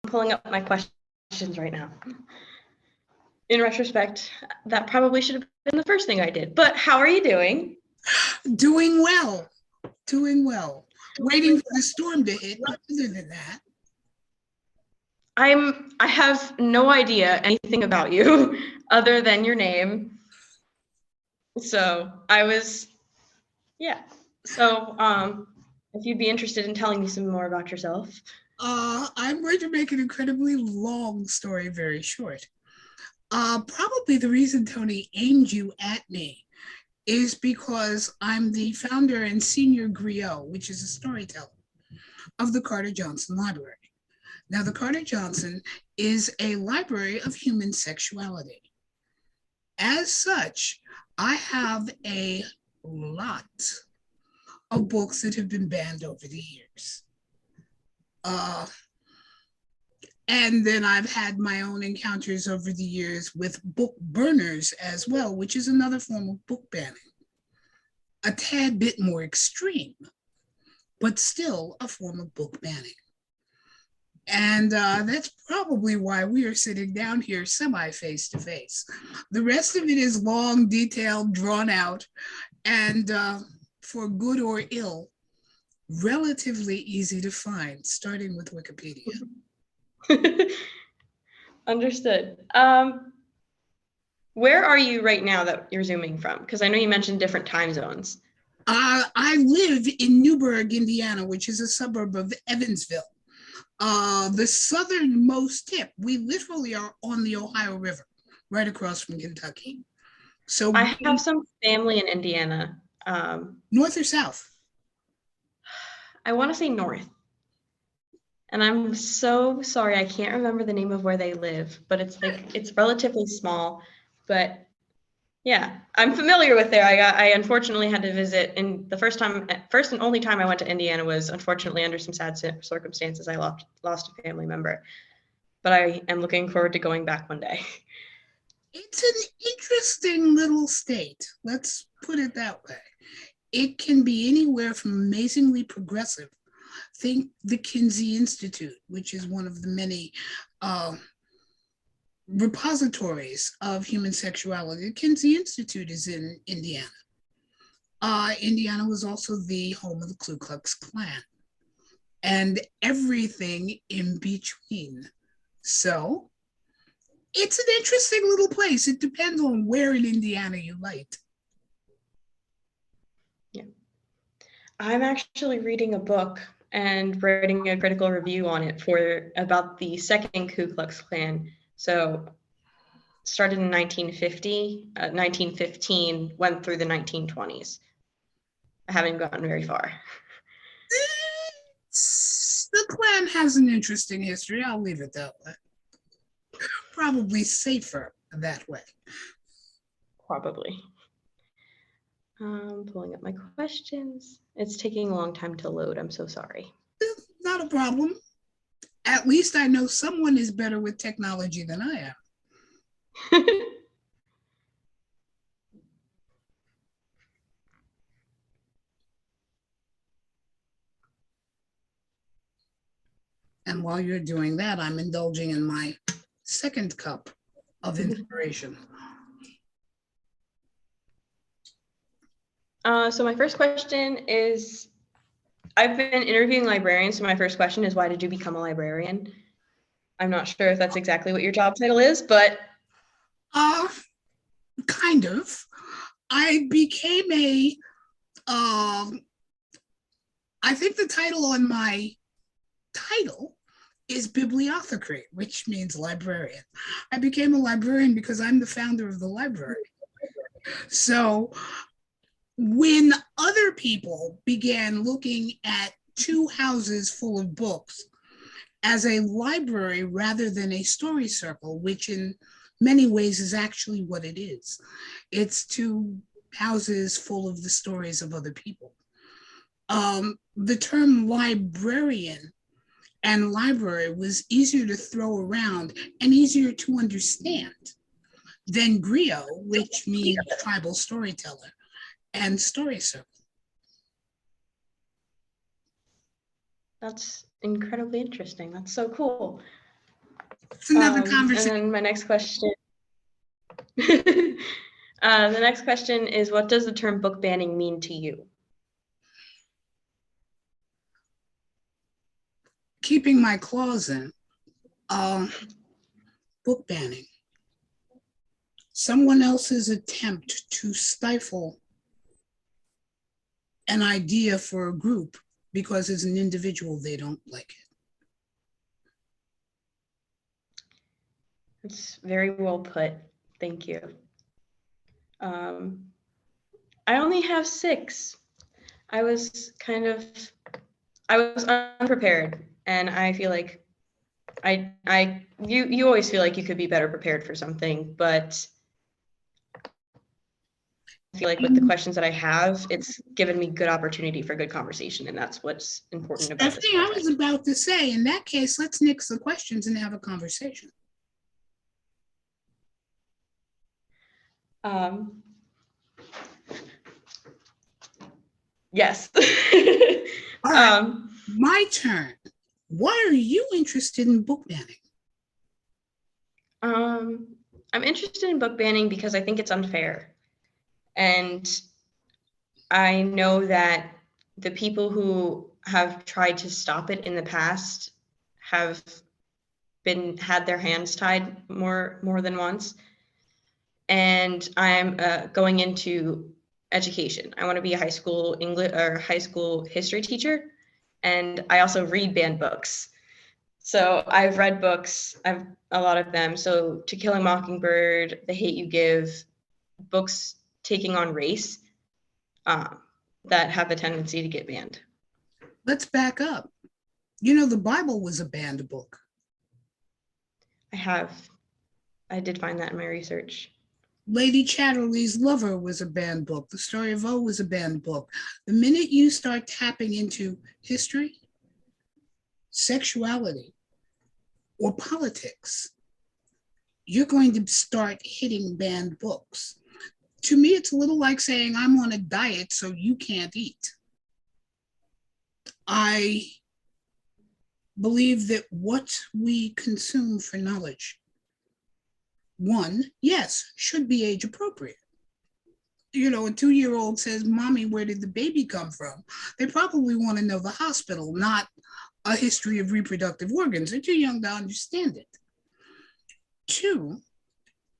pulling up my questions right now. In retrospect, that probably should have been the first thing I did. But how are you doing? Doing well. Doing well. Waiting for the storm to hit, but other than that. I have no idea anything about you other than your name. So So if you'd be interested in telling me some more about yourself. I'm going to make an incredibly long story very short. Probably the reason Tony aimed you at me is because I'm the founder and senior griot, which is a storyteller, of the Carter Johnson Library. Now, the Carter Johnson is a library of human sexuality. As such, I have a lot of books that have been banned over the years. And then I've had my own encounters over the years with book burners as well, which is another form of book banning. A tad bit more extreme, but still a form of book banning. And that's probably why we are sitting down here semi face to face. The rest of it is long, detailed, drawn out, and for good or ill, relatively easy to find, starting with Wikipedia. Understood. Where are you right now that you're Zooming from? Because I know you mentioned different time zones. I live in Newburgh, Indiana, which is a suburb of Evansville. The southernmost tip. We literally are on the Ohio River, right across from Kentucky. So I have some family in Indiana. North or south? I want to say north. And I'm so sorry, I can't remember the name of where they live, but it's relatively small. But yeah, I'm familiar with there. I unfortunately had to visit, and the first and only time I went to Indiana was unfortunately under some sad circumstances. I lost a family member, but I am looking forward to going back one day. It's an interesting little state. Let's put it that way. It can be anywhere from amazingly progressive. Think the Kinsey Institute, which is one of the many repositories of human sexuality. The Kinsey Institute is in Indiana. Indiana was also the home of the Ku Klux Klan and everything in between. So it's an interesting little place. It depends on where in Indiana you like. Yeah. I'm actually reading a book and writing a critical review on it about the second Ku Klux Klan. So started in 1950, 1915, went through the 1920s. I haven't gotten very far. The Klan has an interesting history. I'll leave it that way. Probably safer that way. Probably. Pulling up my questions. It's taking a long time to load. I'm so sorry. Not a problem. At least I know someone is better with technology than I am. And while you're doing that, I'm indulging in my second cup of inspiration. So my first question is, I've been interviewing librarians, so my first question is, why did you become a librarian? I'm not sure if that's exactly what your job title is, but... Kind of. I became I think the title on my title is bibliothecary, which means librarian. I became a librarian because I'm the founder of the library. So when other people began looking at two houses full of books as a library rather than a story circle, which in many ways is actually what it is, it's two houses full of the stories of other people. The term librarian and library was easier to throw around and easier to understand than griot, which means tribal storyteller, and story circle. That's incredibly interesting. That's so cool. It's another And conversation. then my next question. The next question is, what does the term book banning mean to you? Keeping my claws in. Book banning. Someone else's attempt to stifle an idea for a group because as an individual they don't like it. It's very well put. Thank you. I only have 6. I was unprepared, and I feel like you always feel like you could be better prepared for something, but I feel like with the questions that I have, it's given me good opportunity for good conversation, and that's what's important about this Stephanie, I was project. about to say, in that case, let's nix the questions and have a conversation. Yes. All right, my turn. Why are you interested in book banning? I'm interested in book banning because I think it's unfair. And I know that the people who have tried to stop it in the past have had their hands tied more than once. And I'm going into education. I want to be a high school English or high school history teacher, and I also read banned books. So I've read books, I've a lot of them. So To Kill a Mockingbird, The Hate You Give, books taking on race that have a tendency to get banned. Let's back up. You know, the Bible was a banned book. I did find that in my research. Lady Chatterley's Lover was a banned book. The Story of O was a banned book. The minute you start tapping into history, sexuality, or politics, you're going to start hitting banned books. To me, it's a little like saying, I'm on a diet, so you can't eat. I believe that what we consume for knowledge, one, yes, should be age appropriate. You know, a 2-year-old says, Mommy, where did the baby come from? They probably want to know the hospital, not a history of reproductive organs. They're too young to understand it. 2,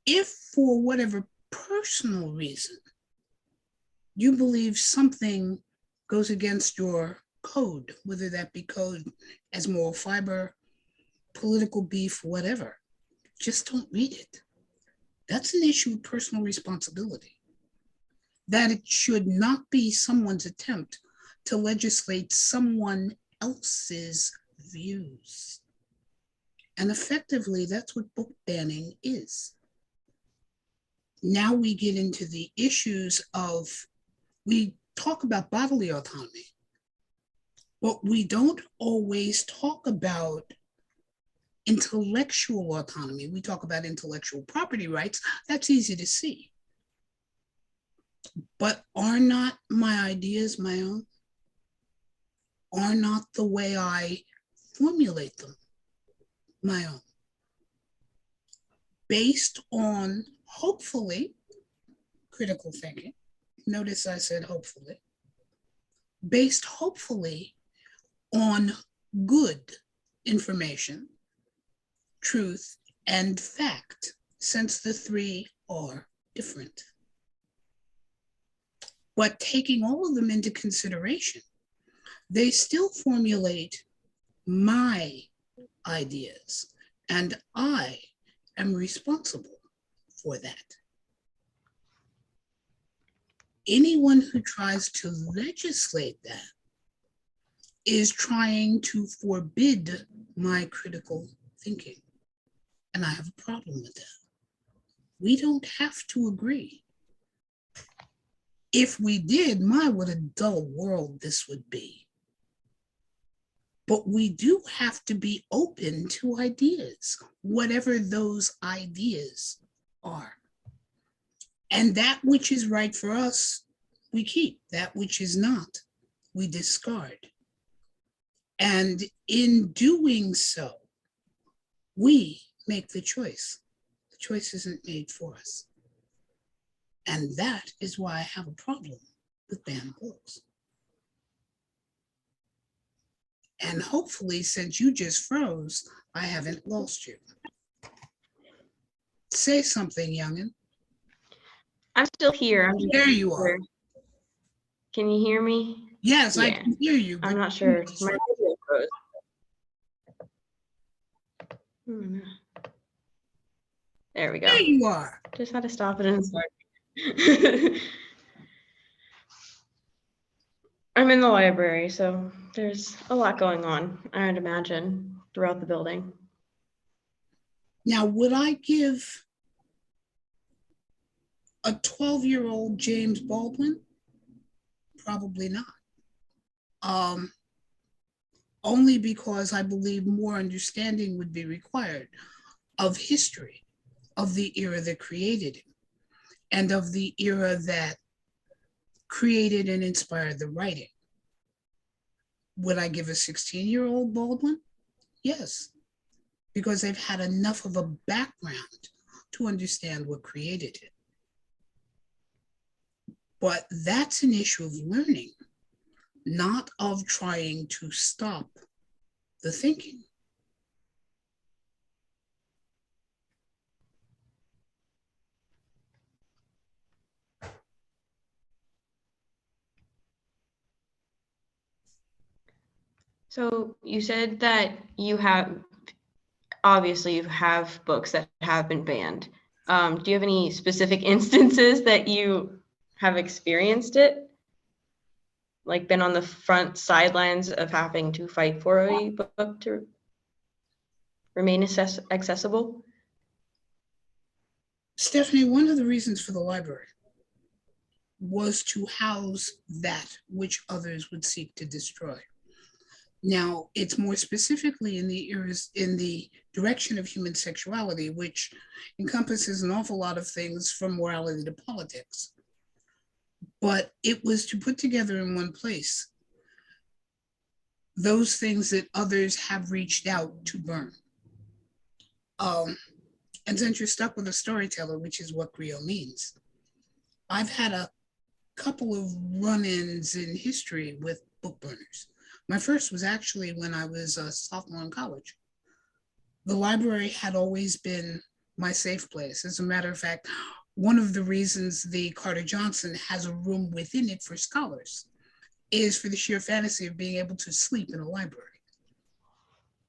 if for whatever personal reason you believe something goes against your code, whether that be code as moral fiber, political beef, whatever, just don't read it. That's an issue of personal responsibility. That it should not be someone's attempt to legislate someone else's views. And effectively, that's what book banning is. Now we get into the issues of, we talk about bodily autonomy, but we don't always talk about intellectual autonomy. We talk about intellectual property rights. That's easy to see. But are not my ideas my own? Are not the way I formulate them my own? Based on, hopefully, critical thinking. Notice I said hopefully. Based, hopefully, on good information, truth, and fact, since the 3 are different. But taking all of them into consideration, they still formulate my ideas, and I am responsible for that. Anyone who tries to legislate that is trying to forbid my critical thinking. And I have a problem with that. We don't have to agree. If we did, what a dull world this would be. But we do have to be open to ideas, whatever those ideas are. And that which is right for us, we keep. That which is not, we discard. And in doing so, we, make the choice. The choice isn't made for us. And that is why I have a problem with banned books. And hopefully, since you just froze, I haven't lost you. Say something, youngin. I'm still here. There you are. Can you hear me? Yes, I can hear you. I'm not sure. My video froze. There we go. There you are. Just had to stop it and start. I'm in the library, so there's a lot going on, I'd imagine, throughout the building. Now, would I give a 12-year-old James Baldwin? Probably not. Only because I believe more understanding would be required of history, of the era that created him, and of the era that created and inspired the writing. Would I give a 16-year-old Baldwin? Yes, because they've had enough of a background to understand what created it. But that's an issue of learning, not of trying to stop the thinking. So you said that you have books that have been banned. Do you have any specific instances that you have experienced it? Like been on the front sidelines of having to fight for a book to remain accessible? Stephanie, one of the reasons for the library was to house that which others would seek to destroy. Now, it's more specifically in the direction of human sexuality, which encompasses an awful lot of things from morality to politics. But it was to put together in one place those things that others have reached out to burn. And since you're stuck with a storyteller, which is what griot means, I've had a couple of run-ins in history with book burners. My first was actually when I was a sophomore in college. The library had always been my safe place. As a matter of fact, one of the reasons the Vi Jjohnson has a room within it for scholars is for the sheer fantasy of being able to sleep in a library.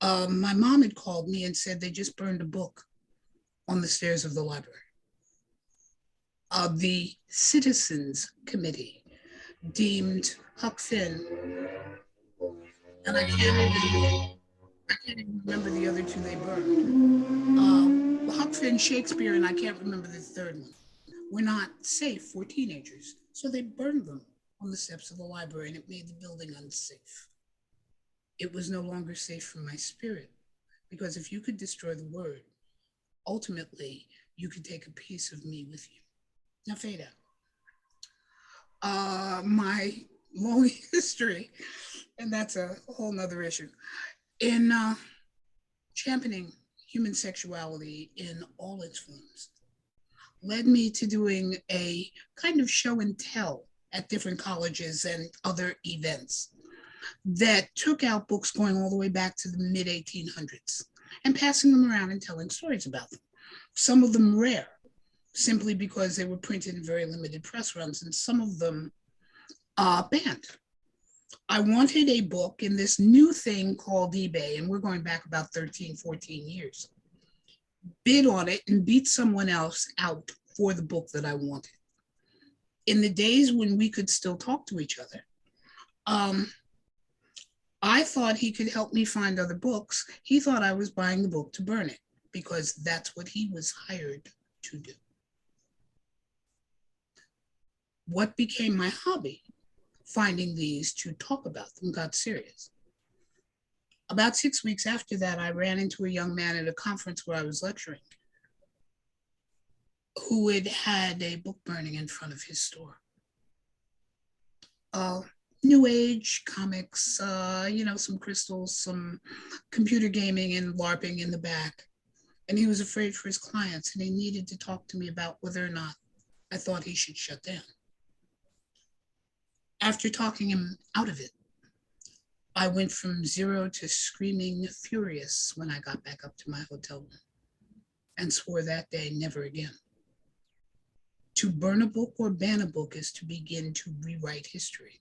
My mom had called me and said they just burned a book on the stairs of the library. The Citizens Committee deemed Huck Finn, and I can't even remember the other two they burned. Huck Finn, Shakespeare, and I can't remember the third one, were not safe for teenagers. So they burned them on the steps of the library, and it made the building unsafe. It was no longer safe for my spirit, because if you could destroy the word, ultimately, you could take a piece of me with you. Now, fade out. My long history, and that's a whole nother issue, in championing human sexuality in all its forms, led me to doing a kind of show and tell at different colleges and other events that took out books going all the way back to the mid 1800s and passing them around and telling stories about them. Some of them rare, simply because they were printed in very limited press runs, and some of them banned. I wanted a book in this new thing called eBay, and we're going back about 13, 14 years. Bid on it and beat someone else out for the book that I wanted. In the days when we could still talk to each other, I thought he could help me find other books. He thought I was buying the book to burn it, because that's what he was hired to do. What became my hobby, finding these to talk about them, got serious. About 6 weeks after that, I ran into a young man at a conference where I was lecturing who had had a book burning in front of his store. New age comics, some crystals, some computer gaming and LARPing in the back. And he was afraid for his clients, and he needed to talk to me about whether or not I thought he should shut down. After talking him out of it, I went from 0 to screaming furious when I got back up to my hotel room and swore that day never again. To burn a book or ban a book is to begin to rewrite history.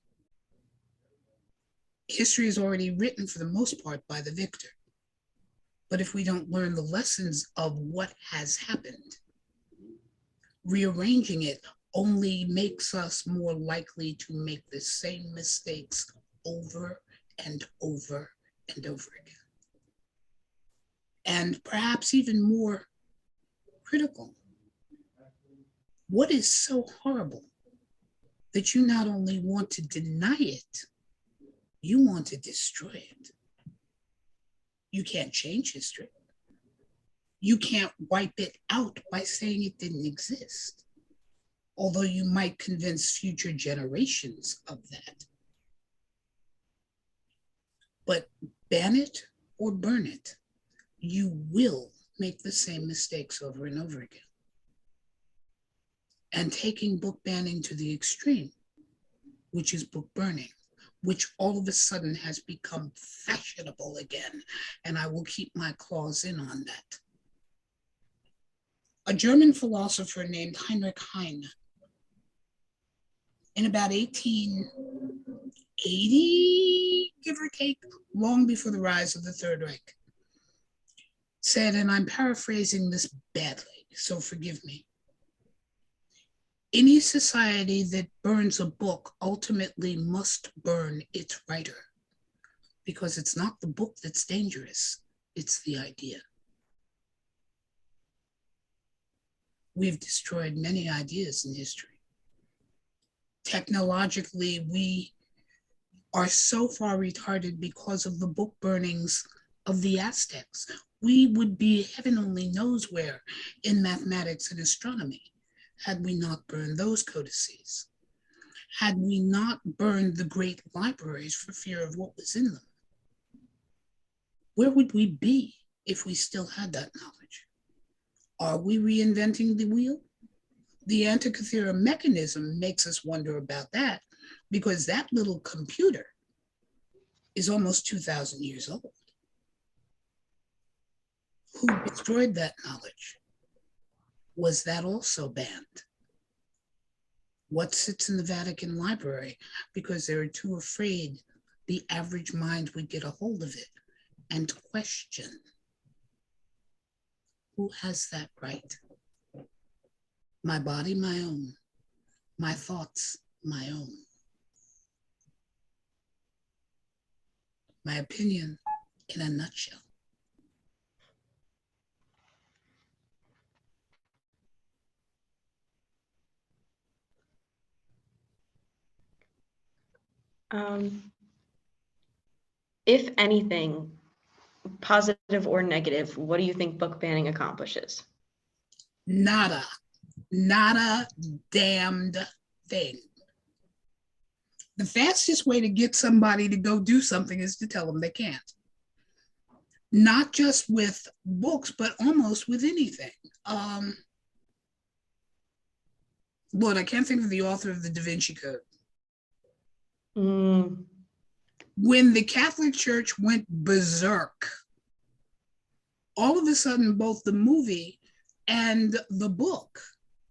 History is already written for the most part by the victor. But if we don't learn the lessons of what has happened, rearranging it only makes us more likely to make the same mistakes over and over and over again. And perhaps even more critical, what is so horrible that you not only want to deny it, you want to destroy it? You can't change history. You can't wipe it out by saying it didn't exist, although you might convince future generations of that. But ban it or burn it, you will make the same mistakes over and over again. And taking book banning to the extreme, which is book burning, which all of a sudden has become fashionable again, and I will keep my claws in on that. A German philosopher named Heinrich Heine, in about 1880, give or take, long before the rise of the Third Reich, said, and I'm paraphrasing this badly, so forgive me, any society that burns a book ultimately must burn its writer, because it's not the book that's dangerous, it's the idea. We've destroyed many ideas in history. Technologically, we are so far retarded because of the book burnings of the Aztecs. We would be heaven only knows where in mathematics and astronomy had we not burned those codices, had we not burned the great libraries for fear of what was in them. Where would we be if we still had that knowledge? Are we reinventing the wheel? The Antikythera mechanism makes us wonder about that, because that little computer is almost 2,000 years old. Who destroyed that knowledge? Was that also banned? What sits in the Vatican Library? Because they were too afraid the average mind would get a hold of it and question. Who has that right? My body, my own. My thoughts, my own. My opinion in a nutshell. If anything, positive or negative, what do you think book banning accomplishes? Nada. Not a damned thing. The fastest way to get somebody to go do something is to tell them they can't. Not just with books, but almost with anything. Lord, I can't think of the author of the Da Vinci Code. When the Catholic Church went berserk, all of a sudden, both the movie and the book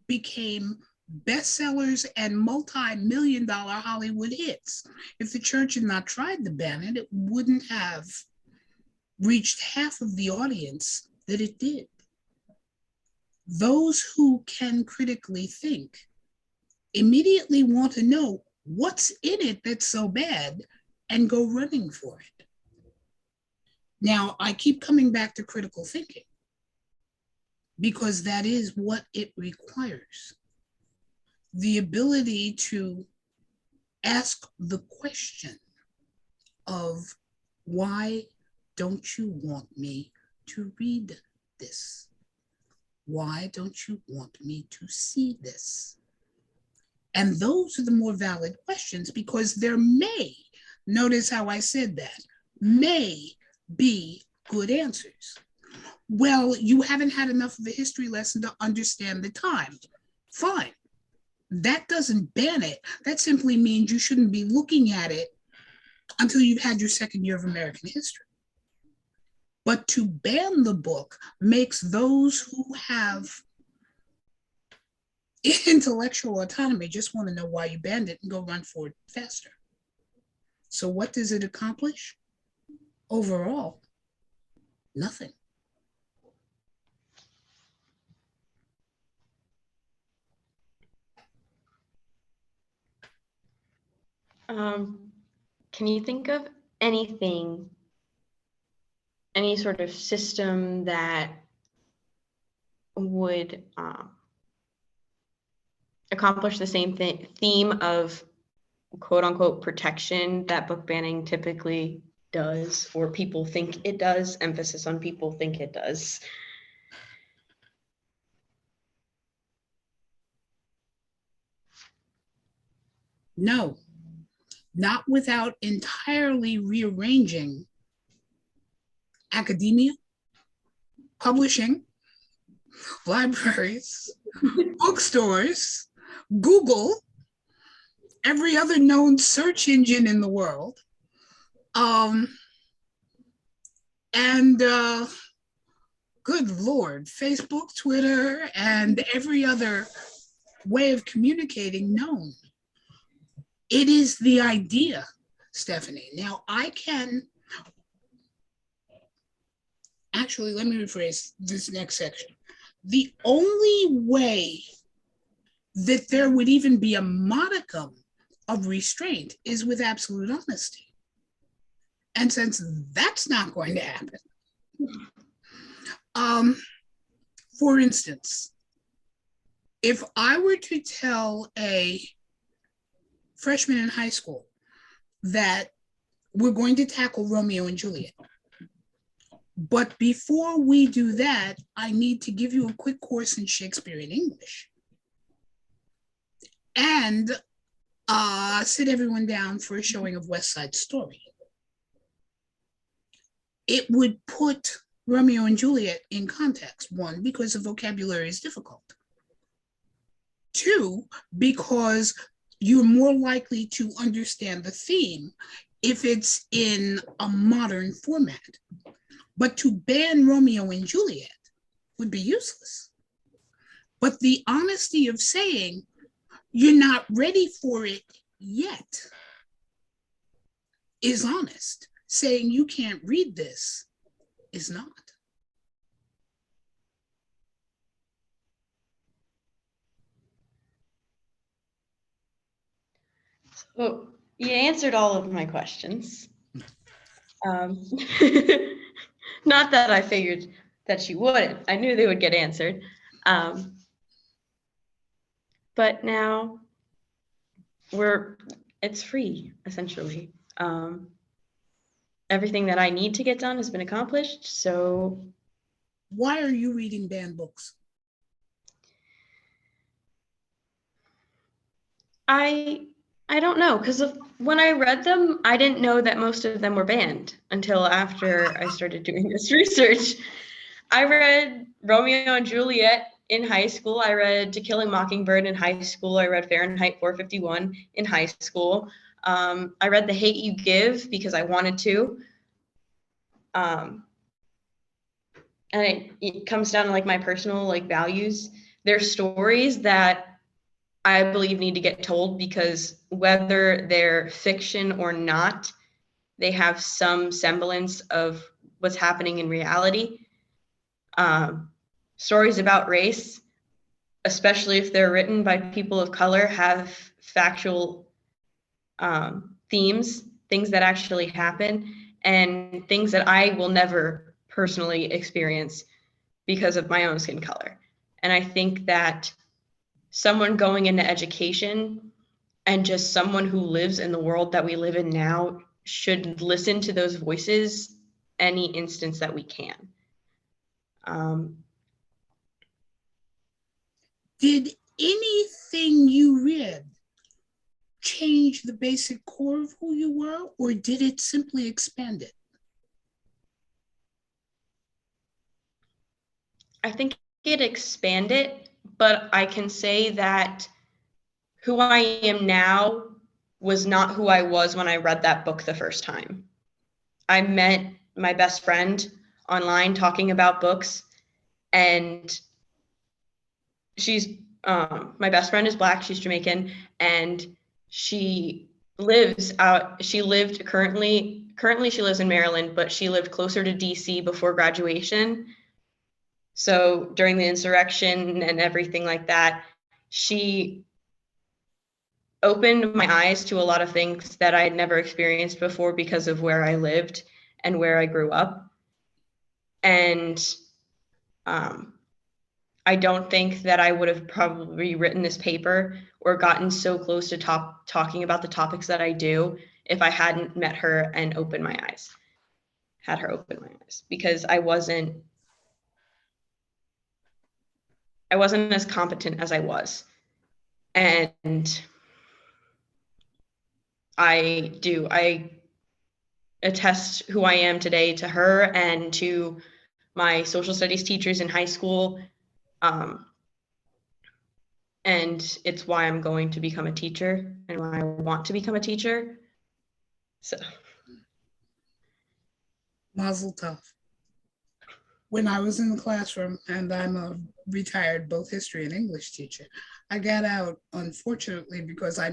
became bestsellers and multi-million-dollar Hollywood hits. If the church had not tried to ban it, it wouldn't have reached half of the audience that it did. Those who can critically think immediately want to know what's in it that's so bad and go running for it. Now, I keep coming back to critical thinking because that is what it requires. The ability to ask the question of, why don't you want me to read this? Why don't you want me to see this? And those are the more valid questions, because there may, notice how I said that, may be good answers. Well, you haven't had enough of a history lesson to understand the time. Fine. That doesn't ban it. That simply means you shouldn't be looking at it until you've had your second year of American history. But to ban the book makes those who have intellectual autonomy just want to know why you banned it and go run for it faster. So, what does it accomplish? Overall, nothing. Can you think of anything, any sort of system that would accomplish the same theme of quote unquote protection that book banning typically does, or people think it does, emphasis on people think it does? No, not without entirely rearranging academia, publishing, libraries, bookstores, Google, every other known search engine in the world, um, and good Lord, Facebook, Twitter, and every other way of communicating known. It is the idea, Stephanie. Now, I can actually, let me rephrase this next section. The only way that there would even be a modicum of restraint is with absolute honesty. And since that's not going to happen, for instance, if I were to tell a freshman in high school that we're going to tackle Romeo and Juliet, but before we do that, I need to give you a quick course in Shakespearean English and sit everyone down for a showing of West Side Story, it would put Romeo and Juliet in context. One, because the vocabulary is difficult. Two, because you're more likely to understand the theme if it's in a modern format. But to ban Romeo and Juliet would be useless. But the honesty of saying you're not ready for it yet is honest. Saying you can't read this is not. Well, you answered all of my questions. Um, not that I figured that you wouldn't. I knew they would get answered. But now it's free, essentially. Everything that I need to get done has been accomplished. So why are you reading banned books? I don't know, because when I read them, I didn't know that most of them were banned until after I started doing this research. I read Romeo and Juliet in high school. I read To Kill a Mockingbird in high school. I read Fahrenheit 451 in high school. I read The Hate You Give because I wanted to. And it comes down to like my personal like values. There's stories that I believe need to get told because whether they're fiction or not, they have some semblance of what's happening in reality. Stories about race, especially if they're written by people of color, have factual themes, things that actually happen, and things that I will never personally experience because of my own skin color. And I think that someone going into education and just someone who lives in the world that we live in now should listen to those voices any instance that we can. Did anything you read change the basic core of who you were, or did it simply expand it? I think it expanded, but I can say that who I am now was not who I was when I read that book the first time. I met my best friend online talking about books, and she's my best friend is Black, she's Jamaican, and she lived currently she lives in Maryland, but she lived closer to DC before graduation. So during the insurrection and everything like that, she opened my eyes to a lot of things that I had never experienced before because of where I lived and where I grew up. And um, I don't think that I would have probably written this paper or gotten so close to talking about the topics that I do if I hadn't met her and had her open my eyes, because I wasn't as competent as I was. And I attest who I am today to her and to my social studies teachers in high school. And it's why I'm going to become a teacher and why I want to become a teacher. So. Mazel tov. When I was in the classroom, and I'm a retired both history and English teacher, I got out, unfortunately, because I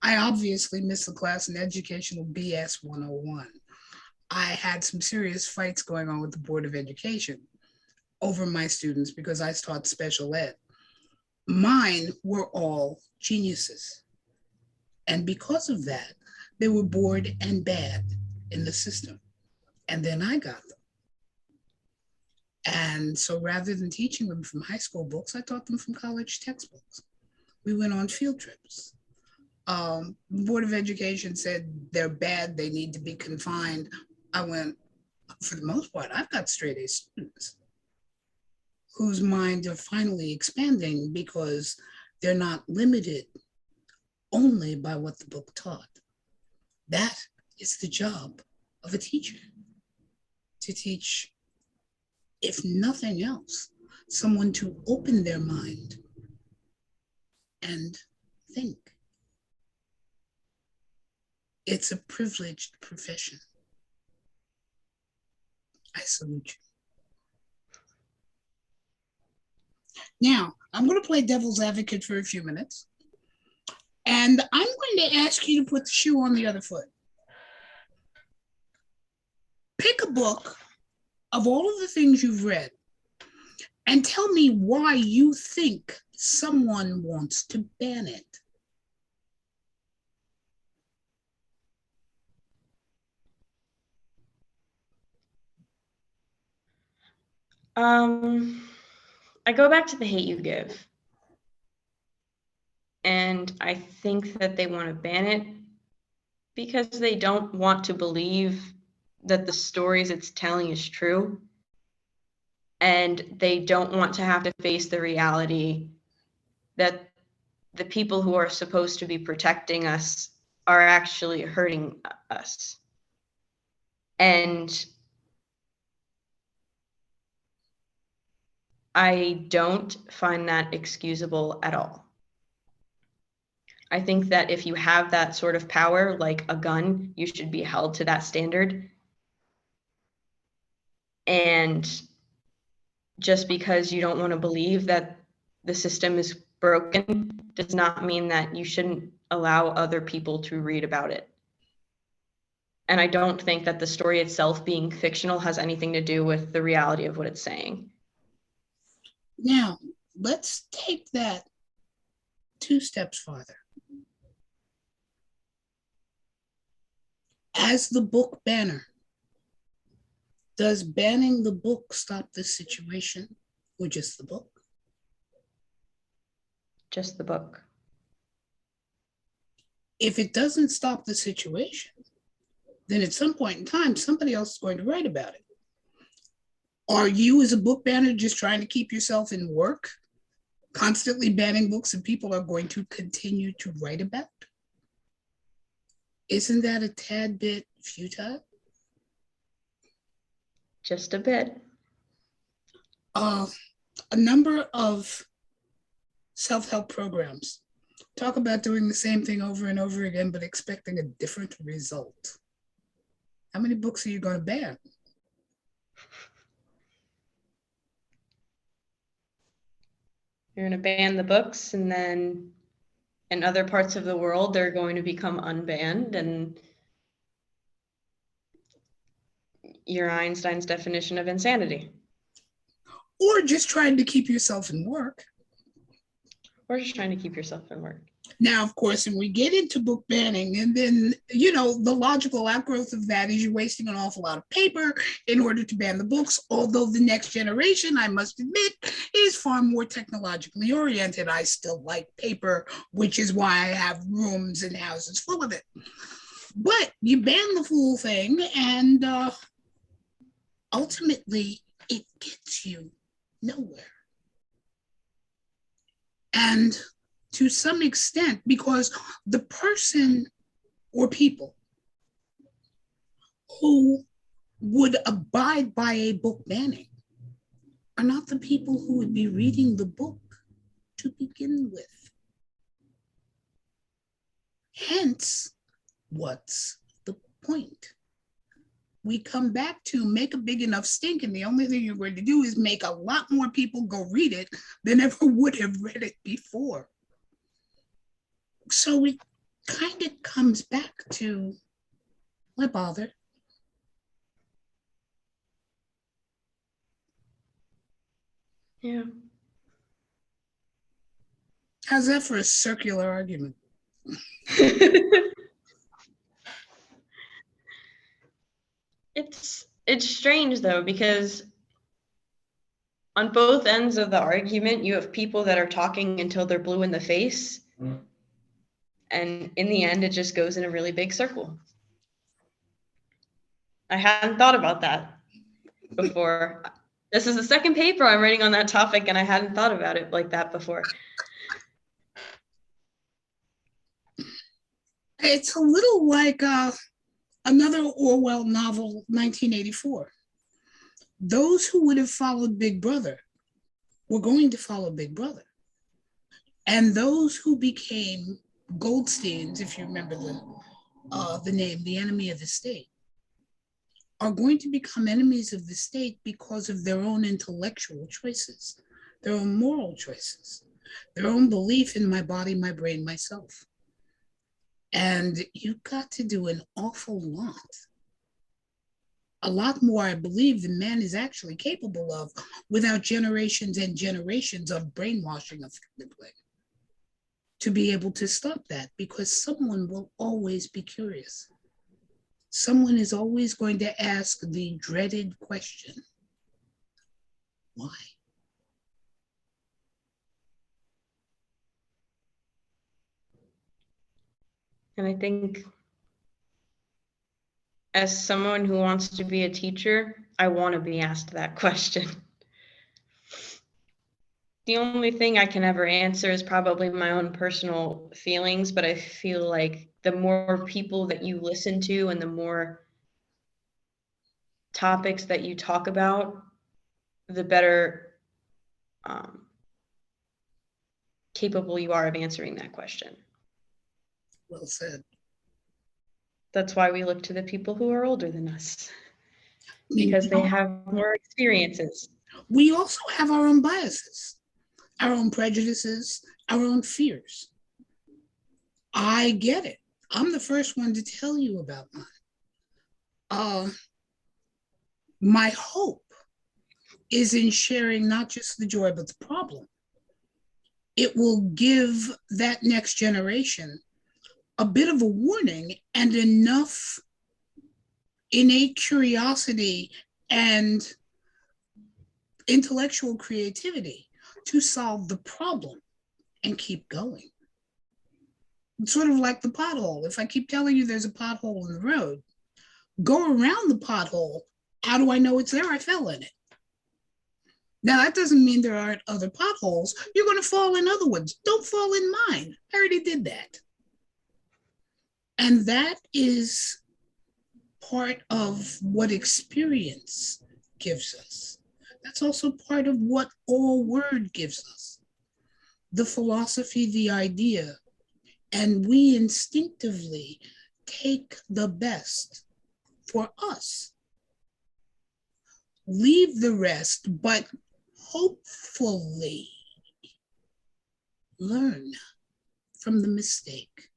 obviously missed the class in Educational BS 101. I had some serious fights going on with the Board of Education over my students because I taught special ed. Mine were all geniuses. And because of that, they were bored and bad in the system. And then I got them. And so rather than teaching them from high school books, I taught them from college textbooks. We went on field trips. The Board of Education said they're bad, they need to be confined. I went, for the most part, I've got straight A students whose minds are finally expanding because they're not limited only by what the book taught. That is the job of a teacher, to teach, if nothing else, someone to open their mind and think. It's a privileged profession. I salute you. Now, I'm going to play devil's advocate for a few minutes, and I'm going to ask you to put the shoe on the other foot. Pick a book of all of the things you've read and tell me why you think someone wants to ban it. I go back to The Hate You Give. And I think that they want to ban it because they don't want to believe that the stories it's telling is true. And they don't want to have to face the reality that the people who are supposed to be protecting us are actually hurting us. And I don't find that excusable at all. I think that if you have that sort of power, like a gun, you should be held to that standard. And just because you don't want to believe that the system is broken does not mean that you shouldn't allow other people to read about it. And I don't think that the story itself being fictional has anything to do with the reality of what it's saying. Now, let's take that 2 steps farther. As the book banner, does banning the book stop this situation, or just the book? Just the book. If it doesn't stop the situation, then at some point in time, somebody else is going to write about it. Are you, as a book banner, just trying to keep yourself in work, constantly banning books that people are going to continue to write about? Isn't that a tad bit futile? Just a bit. a number of self-help programs talk about doing the same thing over and over again, but expecting a different result. How many books are you going to ban? You're going to ban the books, and then in other parts of the world, they're going to become unbanned, and you're Einstein's definition of insanity. Or just trying to keep yourself in work. Or just trying to keep yourself in work. Now, of course, when we get into book banning, and then, the logical outgrowth of that is you're wasting an awful lot of paper in order to ban the books, although the next generation, I must admit, is far more technologically oriented. I still like paper, which is why I have rooms and houses full of it. But you ban the whole thing, and ultimately, it gets you nowhere. And to some extent, because the person or people who would abide by a book banning are not the people who would be reading the book to begin with. Hence, what's the point? We come back to make a big enough stink, and the only thing you're going to do is make a lot more people go read it than ever would have read it before. So it kind of comes back to, why bother? Yeah. How's that for a circular argument? It's strange though, because on both ends of the argument, you have people that are talking until they're blue in the face. And in the end, it just goes in a really big circle. I hadn't thought about that before. This is the second paper I'm writing on that topic, and I hadn't thought about it like that before. It's a little like another Orwell novel, 1984. Those who would have followed Big Brother were going to follow Big Brother. And those who became Goldsteins, if you remember the name, the enemy of the state, are going to become enemies of the state because of their own intellectual choices, their own moral choices, their own belief in my body, my brain, myself. And you've got to do an awful lot. A lot more, I believe, than man is actually capable of without generations and generations of brainwashing effectively to be able to stop that, because someone will always be curious. Someone is always going to ask the dreaded question, why? And I think as someone who wants to be a teacher, I want to be asked that question. The only thing I can ever answer is probably my own personal feelings, but I feel like the more people that you listen to and the more topics that you talk about, the better capable you are of answering that question. Well said. That's why we look to the people who are older than us, because they have more experiences. We also have our own biases, our own prejudices, our own fears. I get it. I'm the first one to tell you about mine. My hope is in sharing not just the joy, but the problem. It will give that next generation a bit of a warning and enough innate curiosity and intellectual creativity to solve the problem and keep going. It's sort of like the pothole. If I keep telling you there's a pothole in the road, go around the pothole. How do I know it's there? I fell in it. Now, that doesn't mean there aren't other potholes. You're going to fall in other ones. Don't fall in mine. I already did that. And that is part of what experience gives us. That's also part of what all word gives us. The philosophy, the idea, and we instinctively take the best for us. Leave the rest, but hopefully learn from the mistake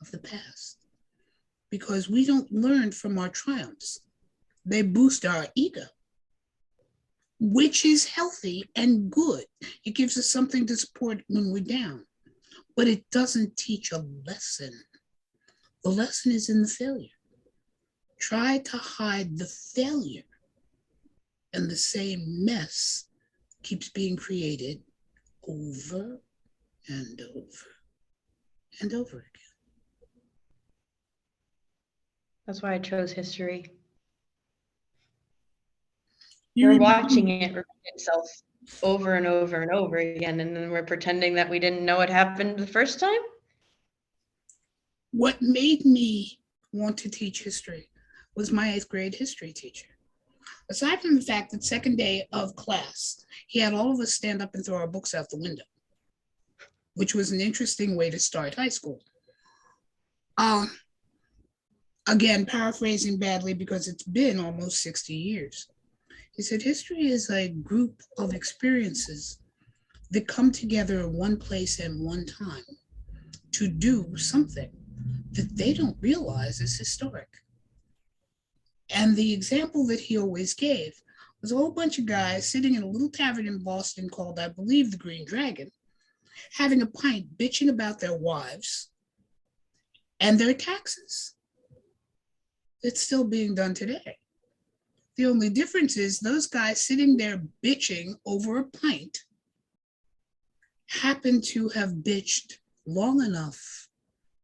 of the past. Because we don't learn from our triumphs. They boost our ego, which is healthy and good. It gives us something to support when we're down, but it doesn't teach a lesson. The lesson is in the failure. Try to hide the failure, and the same mess keeps being created over and over and over again. That's why I chose history. You're We're watching it repeat itself over and over and over again, and then we're pretending that we didn't know what happened the first time. What made me want to teach history was my 8th grade history teacher. Aside from the fact that second day of class, he had all of us stand up and throw our books out the window, which was an interesting way to start high school. Again, paraphrasing badly because it's been almost 60 years. He said, history is a group of experiences that come together in one place and one time to do something that they don't realize is historic. And the example that he always gave was a whole bunch of guys sitting in a little tavern in Boston called, I believe, the Green Dragon, having a pint, bitching about their wives and their taxes. It's still being done today. The only difference is those guys sitting there bitching over a pint happen to have bitched long enough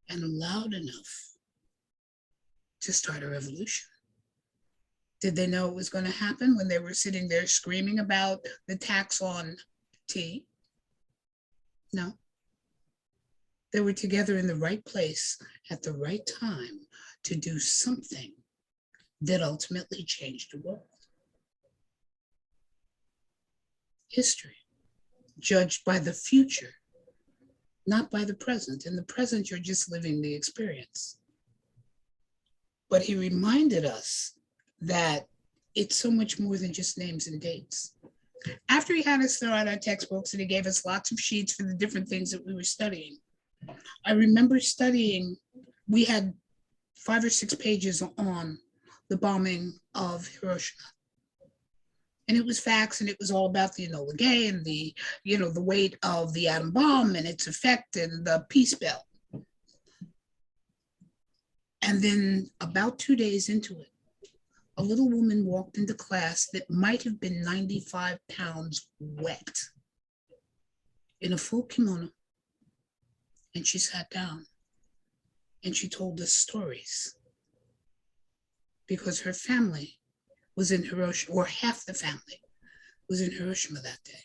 and loud enough to start a revolution. Did they know it was going to happen when they were sitting there screaming about the tax on tea? No. They were together in the right place at the right time to do something that ultimately changed the world. History, judged by the future, not by the present. In the present, you're just living the experience. But he reminded us that it's so much more than just names and dates. After he had us throw out our textbooks and he gave us lots of sheets for the different things that we were studying, I remember studying, we had 5 or 6 pages on the bombing of Hiroshima. And it was facts, and it was all about the Enola Gay and the weight of the atom bomb and its effect and the peace bell. And then about 2 days into it, a little woman walked into class that might have been 95 pounds wet in a full kimono. And she sat down and she told us stories because her family was in Hiroshima, or half the family was in Hiroshima that day.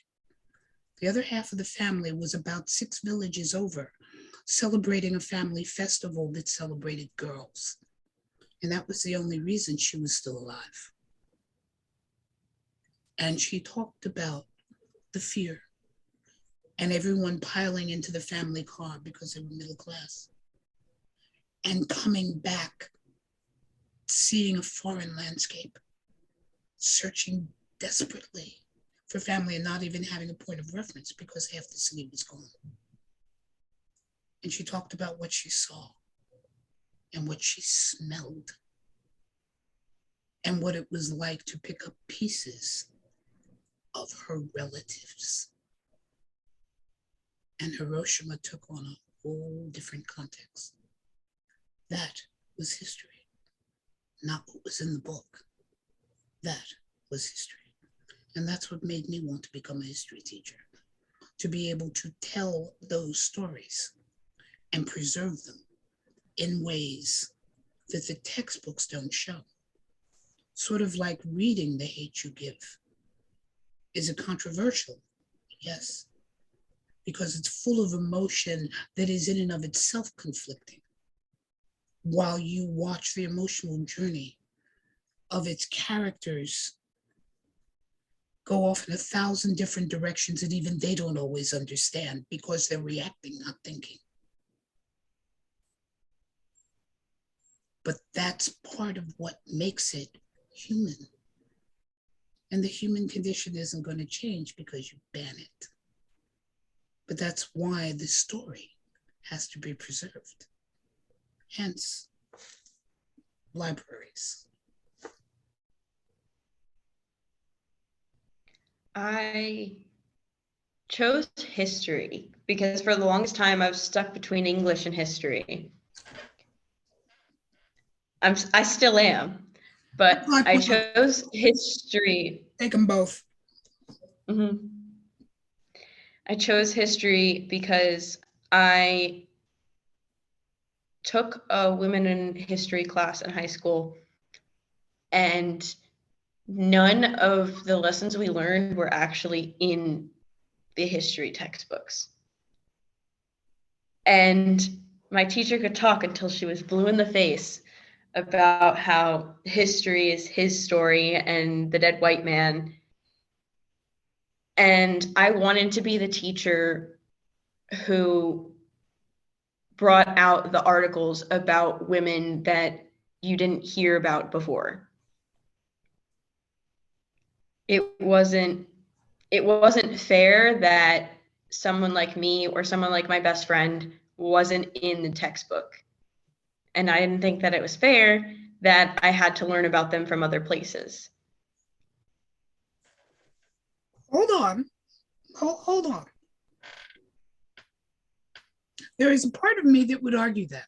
The other half of the family was about 6 villages over, celebrating a family festival that celebrated girls. And that was the only reason she was still alive. And she talked about the fear and everyone piling into the family car because they were middle class and coming back, seeing a foreign landscape, searching desperately for family and not even having a point of reference because half the city was gone. And she talked about what she saw and what she smelled and what it was like to pick up pieces of her relatives. And Hiroshima took on a whole different context. That was history, not what was in the book. That was history. And that's what made me want to become a history teacher, to be able to tell those stories and preserve them in ways that the textbooks don't show. Sort of like reading The Hate U Give. Is it controversial? Yes, because it's full of emotion that is in and of itself conflicting, while you watch the emotional journey of its characters go off in 1,000 different directions that even they don't always understand because they're reacting, not thinking. But that's part of what makes it human. And the human condition isn't going to change because you ban it. But that's why the story has to be preserved. Hence, libraries. I chose history because for the longest time I was stuck between English and history. I still am, but I chose history. Take them both. Mm-hmm. I chose history because I took a women in history class in high school, and none of the lessons we learned were actually in the history textbooks. And my teacher could talk until she was blue in the face about how history is his story and the dead white man. And I wanted to be the teacher who brought out the articles about women that you didn't hear about before. It wasn't fair that someone like me or someone like my best friend wasn't in the textbook. And I didn't think that it was fair that I had to learn about them from other places. Hold on. Hold on. There is a part of me that would argue that.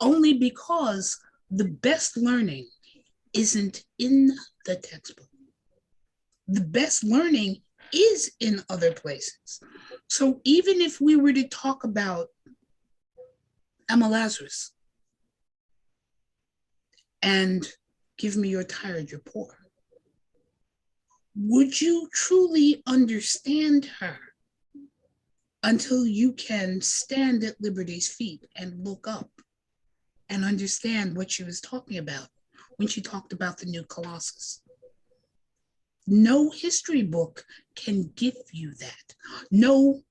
Only because the best learning isn't in the textbook. The best learning is in other places. So even if we were to talk about Emma Lazarus and Give Me Your Tired, You're Poor, would you truly understand her until you can stand at Liberty's feet and look up and understand what she was talking about when she talked about the new Colossus? No history book can give you that. No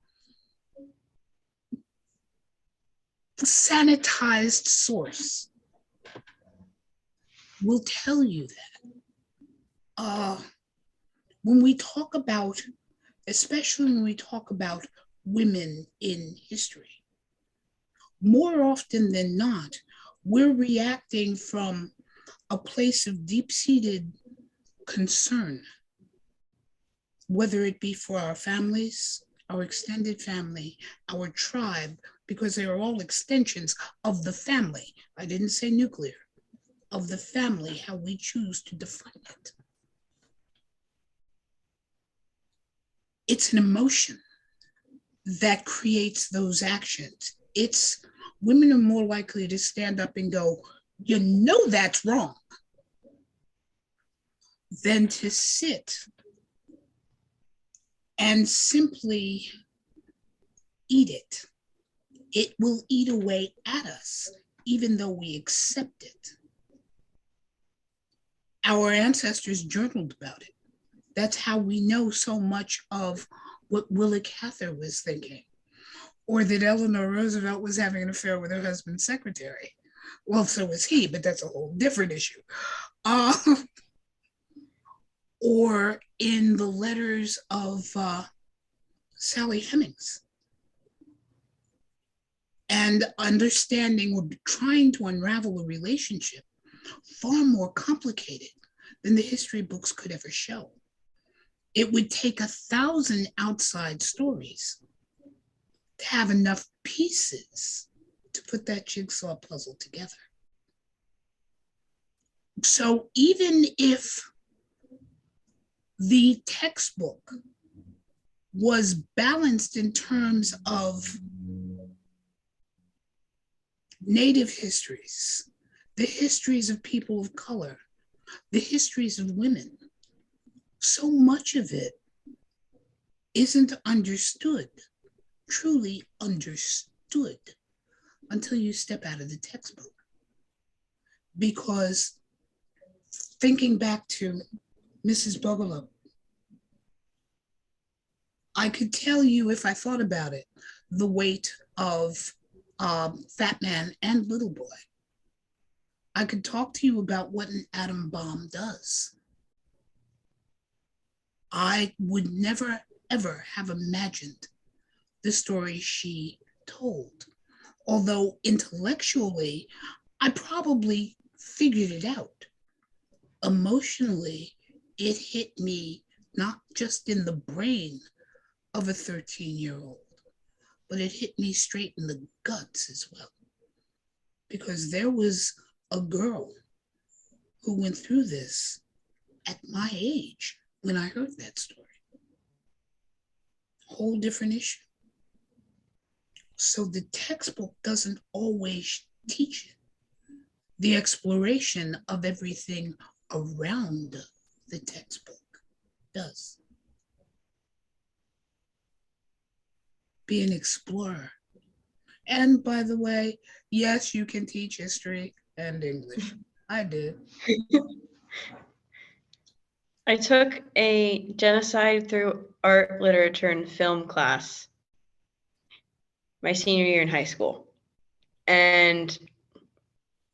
sanitized source will tell you that. When we talk about, especially when we talk about women in history, more often than not, we're reacting from a place of deep-seated concern, whether it be for our families, our extended family, our tribe, because they are all extensions of the family. I didn't say nuclear, of the family, how we choose to define it. It's an emotion that creates those actions. It's women are more likely to stand up and go, you know that's wrong, than to sit and simply eat it. It will eat away at us, even though we accept it. Our ancestors journaled about it. That's how we know so much of what Willa Cather was thinking, or that Eleanor Roosevelt was having an affair with her husband's secretary. Well, so was he, but that's a whole different issue. Or in the letters of Sally Hemings, and understanding or trying to unravel a relationship far more complicated than the history books could ever show. It would take 1,000 outside stories to have enough pieces to put that jigsaw puzzle together. So even if the textbook was balanced in terms of Native histories, the histories of people of color, the histories of women, so much of it isn't understood, truly understood, until you step out of the textbook. Because thinking back to Mrs. Bogolo, I could tell you, if I thought about it, the weight of Fat Man and Little Boy. I could talk to you about what an atom bomb does. I would never, ever have imagined the story she told. Although intellectually, I probably figured it out. Emotionally, it hit me not just in the brain of a 13-year-old, but it hit me straight in the guts as well. Because there was a girl who went through this at my age when I heard that story. Whole different issue. So the textbook doesn't always teach it. The exploration of everything around the textbook does. Be an explorer. And by the way, yes, you can teach history and English. I did. I took a genocide through art, literature, and film class my senior year in high school. And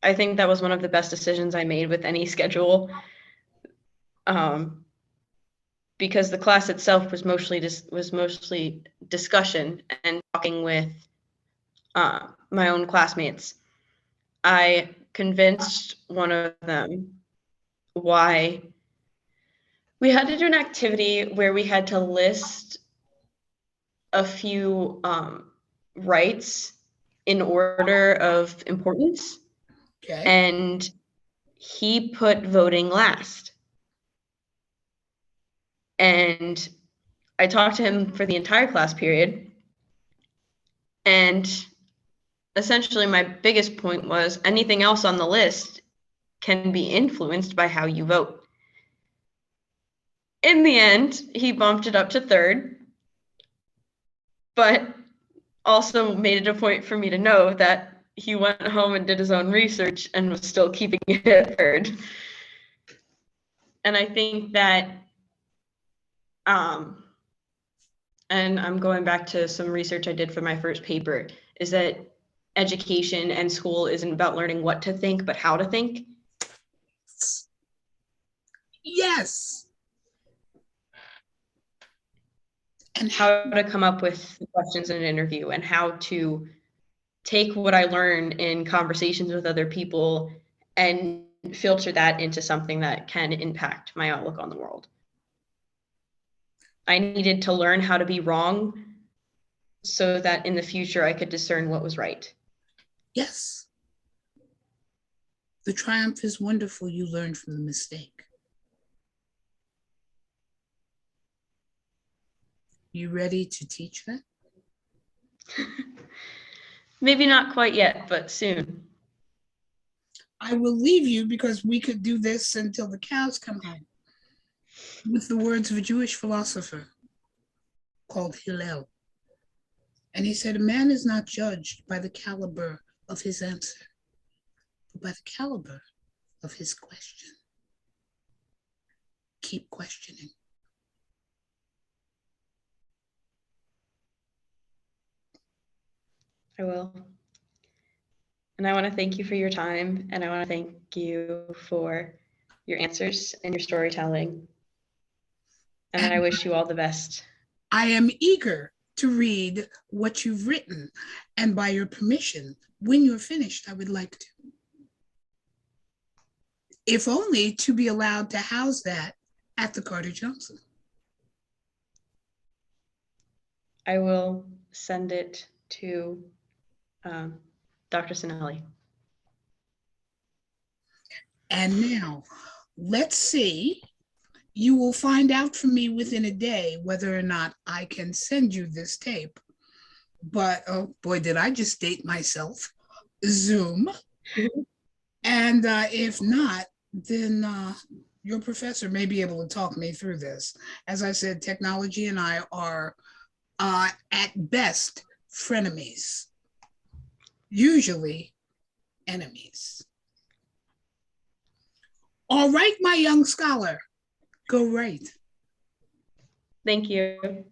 I think that was one of the best decisions I made with any schedule, because the class itself was mostly discussion and talking with my own classmates. I convinced one of them why we had to do an activity where we had to list a few rights in order of importance, Okay. and he put voting last. And I talked to him for the entire class period, and essentially my biggest point was anything else on the list can be influenced by how you vote. In the end, he bumped it up to third, but also made it a point for me to know that he went home and did his own research and was still keeping it at third. And I think that, and I'm going back to some research I did for my first paper, is that education and school isn't about learning what to think, but how to think. Yes. And how to come up with questions in an interview, and how to take what I learn in conversations with other people and filter that into something that can impact my outlook on the world. I needed to learn how to be wrong so that in the future I could discern what was right. Yes. The triumph is wonderful. You learn from the mistake. You ready to teach that? Maybe not quite yet, but soon. I will leave you because we could do this until the cows come home. With the words of a Jewish philosopher called Hillel. And he said, a man is not judged by the caliber of his answer, but by the caliber of his question. Keep questioning. I will. And I want to thank you for your time, and I want to thank you for your answers and your storytelling. And I wish you all the best. I am eager to read what you've written. And by your permission, when you're finished, I would like to. If only to be allowed to house that at the Carter Johnson. I will send it to Dr. Sinelli. And now, let's see. You will find out from me within a day whether or not I can send you this tape. But oh boy, did I just date myself. Zoom. And if not, then your professor may be able to talk me through this. As I said, technology and I are at best frenemies, usually enemies. All right, my young scholar, go right. Thank you.